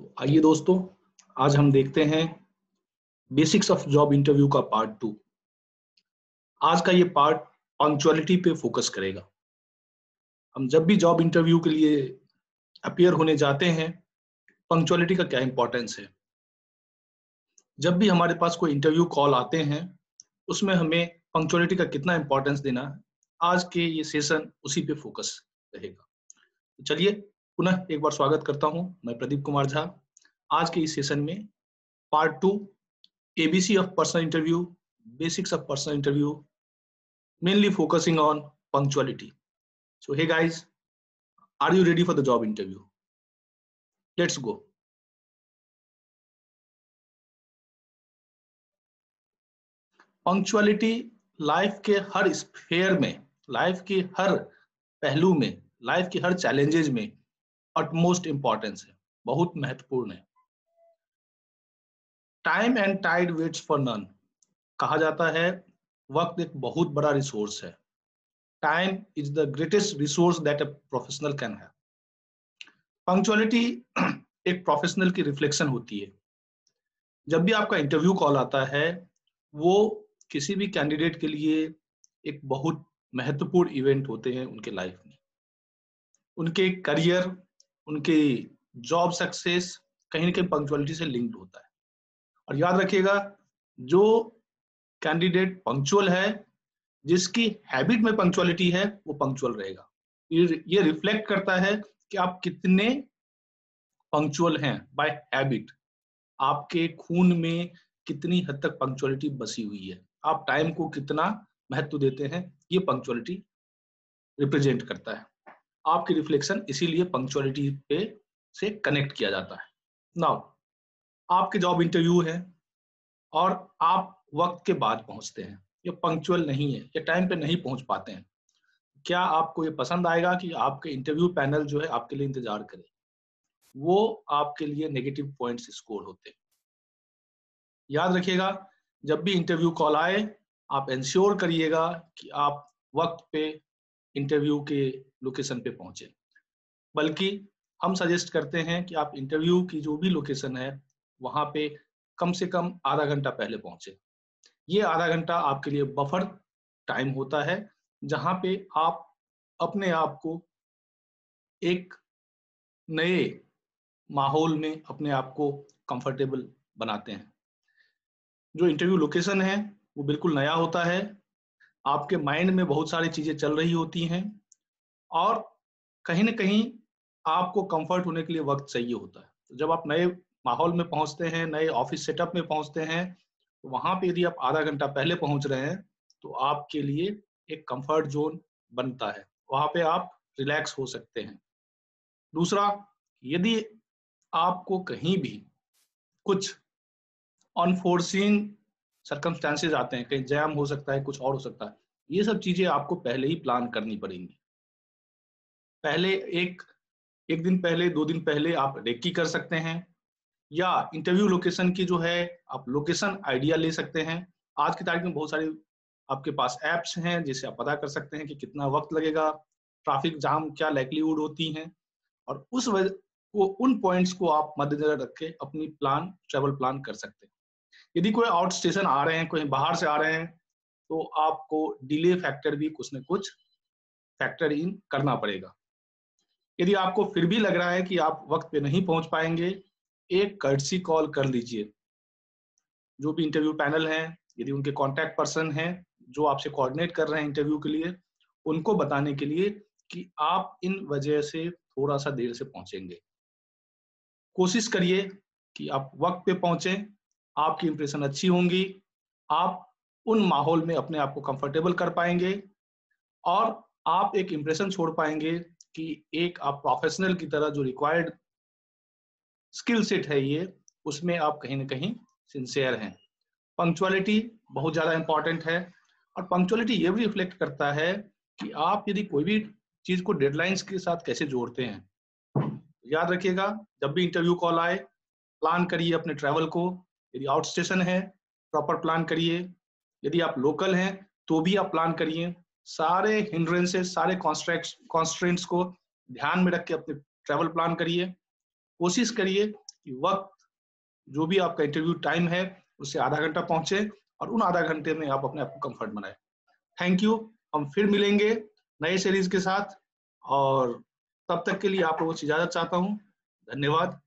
तो आइए दोस्तों, आज हम देखते हैं बेसिक्स ऑफ जॉब इंटरव्यू का पार्ट 2। आज का ये पार्ट पंक्चुअलिटी पे फोकस करेगा। हम जब भी जॉब इंटरव्यू के लिए अपीयर होने जाते हैं, पंक्चुअलिटी का क्या इंपॉर्टेंस है। जब भी हमारे पास कोई इंटरव्यू कॉल आते हैं, उसमें हमें पंक्चुअलिटी का कितना इंपॉर्टेंस देना है, आज के ये सेशन उसी पे फोकस रहेगा। तो चलिए पुनः एक बार स्वागत करता हूं, मैं प्रदीप कुमार झा। आज के इस सेशन में part 2, ABC of personal interview, basics of personal interview, mainly focusing on punctuality. So hey guys, are you ready for the job interview? Let's go. Punctuality life के हर स्फेयर में, लाइफ के हर पहलू में, लाइफ के हर challenges में utmost importance है, बहुत महत्वपूर्ण है। Time and tide waits for none. कहा जाता है वक्त एक बहुत बड़ा रिसोर्स है। Time is the greatest resource that a professional can have. Punctuality एक प्रोफेशनल की रिफ्लेक्शन होती है। जब भी आपका इंटरव्यू कॉल आता है, वो किसी भी कैंडिडेट के लिए एक बहुत महत्वपूर्ण इवेंट होते हैं उनके लाइफ में। उनके करियर, उनके जॉब सक्सेस कहीं ना कहीं पंक्चुअलिटी से लिंक्ड होता है। और याद रखिएगा, जो कैंडिडेट पंक्चुअल है, जिसकी हैबिट में पंक्चुअलिटी है, वो पंक्चुअल रहेगा। ये रिफ्लेक्ट करता है कि आप कितने पंक्चुअल हैं बाय हैबिट। आपके खून में कितनी हद तक पंक्चुअलिटी बसी हुई है, आप टाइम को कितना महत्व देते हैं, ये पंक्चुअलिटी रिप्रेजेंट करता है। आपकी रिफ्लेक्शन इसीलिए पंक्चुअलिटी पे से कनेक्ट किया जाता है। नाउ आपके जॉब इंटरव्यू है और आप वक्त के बाद पहुंचते हैं, ये पंक्चुअल नहीं है, ये टाइम पे नहीं पहुंच पाते हैं। क्या आपको ये पसंद आएगा कि आपके इंटरव्यू पैनल जो है आपके लिए इंतजार करे? वो आपके लिए नेगेटिव पॉइंट्स स्कोर होते हैं। याद रखिएगा, जब भी इंटरव्यू कॉल आए, आप इंश्योर करिएगा कि आप वक्त पे इंटरव्यू के लोकेशन पे पहुंचे। बल्कि हम सजेस्ट करते हैं कि आप इंटरव्यू की जो भी लोकेशन है, वहां पे कम से कम आधा घंटा पहले पहुंचे। ये आधा घंटा आपके लिए बफर टाइम होता है, जहां पे आप अपने आप को एक नए माहौल में अपने आप को कंफर्टेबल बनाते हैं। जो इंटरव्यू लोकेशन है वो बिल्कुल नया होता है, आपके माइंड में बहुत सारी चीजें चल रही होती हैं और कहीं ना कहीं आपको कंफर्ट होने के लिए वक्त चाहिए होता है। तो जब आप नए माहौल में पहुंचते हैं, नए ऑफिस सेटअप में पहुंचते हैं, तो वहां पे यदि आप आधा घंटा पहले पहुंच रहे हैं, तो आपके लिए एक कंफर्ट जोन बनता है, वहां पे आप रिलैक्स हो सकते हैं। दूसरा, यदि आपको कहीं भी कुछ अनफोर्सीन सर्कमस्टेंसेस आते हैं, कहीं जैम हो सकता है, कुछ और हो सकता है, ये सब चीजें आपको पहले ही प्लान करनी पड़ेंगी। पहले एक दिन पहले, 2 दिन पहले आप रेकी कर सकते हैं, या इंटरव्यू लोकेशन की जो है आप लोकेशन आइडिया ले सकते हैं। आज की तारीख में बहुत सारी आपके पास एप्स हैं जिससे आप पता कर सकते हैं कि कितना वक्त लगेगा, ट्रैफिक जाम क्या लाइक्लीहुड होती हैं, और उस वजह को, उन पॉइंट्स को आप मद्देनजर रख के अपनी ट्रैवल प्लान कर सकते हैं। यदि कोई आउट स्टेशन आ रहे हैं, कोई बाहर से आ रहे हैं, तो आपको डिले फैक्टर भी कुछ न कुछ फैक्टर इन करना पड़ेगा। यदि आपको फिर भी लग रहा है कि आप वक्त पे नहीं पहुंच पाएंगे, एक कर्टसी कॉल कर लीजिए। जो भी इंटरव्यू पैनल है, यदि उनके कॉन्टैक्ट पर्सन हैं जो आपसे कोऑर्डिनेट कर रहे हैं इंटरव्यू के लिए, उनको बताने के लिए कि आप इन वजह से थोड़ा सा देर से पहुंचेंगे। कोशिश करिए कि आप वक्त पे पहुंचे, आपकी इंप्रेशन अच्छी होंगी, आप उन माहौल में अपने आप को कंफर्टेबल कर पाएंगे और आप एक इंप्रेशन छोड़ पाएंगे कि एक आप प्रोफेशनल की तरह जो रिक्वायर्ड स्किल सेट है ये, उसमें आप कहीं ना कहीं सिंसियर हैं। पंक्चुअलिटी बहुत ज्यादा इंपॉर्टेंट है, और पंक्चुअलिटी ये भी रिफ्लेक्ट करता है कि आप यदि कोई भी चीज को डेडलाइंस के साथ कैसे जोड़ते हैं। याद रखिएगा, जब भी इंटरव्यू कॉल आए, प्लान करिए अपने ट्रैवल को। यदि आउट स्टेशन है, प्रॉपर प्लान करिए। यदि आप लोकल हैं तो भी आप प्लान करिए। सारे हिंड्रेंसेस, सारे कॉन्स्ट्रेंट्स को ध्यान में रख के अपने ट्रैवल प्लान करिए। कोशिश करिए कि वक्त जो भी आपका इंटरव्यू टाइम है उससे आधा घंटा पहुंचे और उन आधा घंटे में आप अपने आप को कंफर्ट बनाए। Thank you. हम फिर मिलेंगे नए सीरीज के साथ, और तब तक के लिए आप लोगों से इजाजत चाहता हूं। धन्यवाद।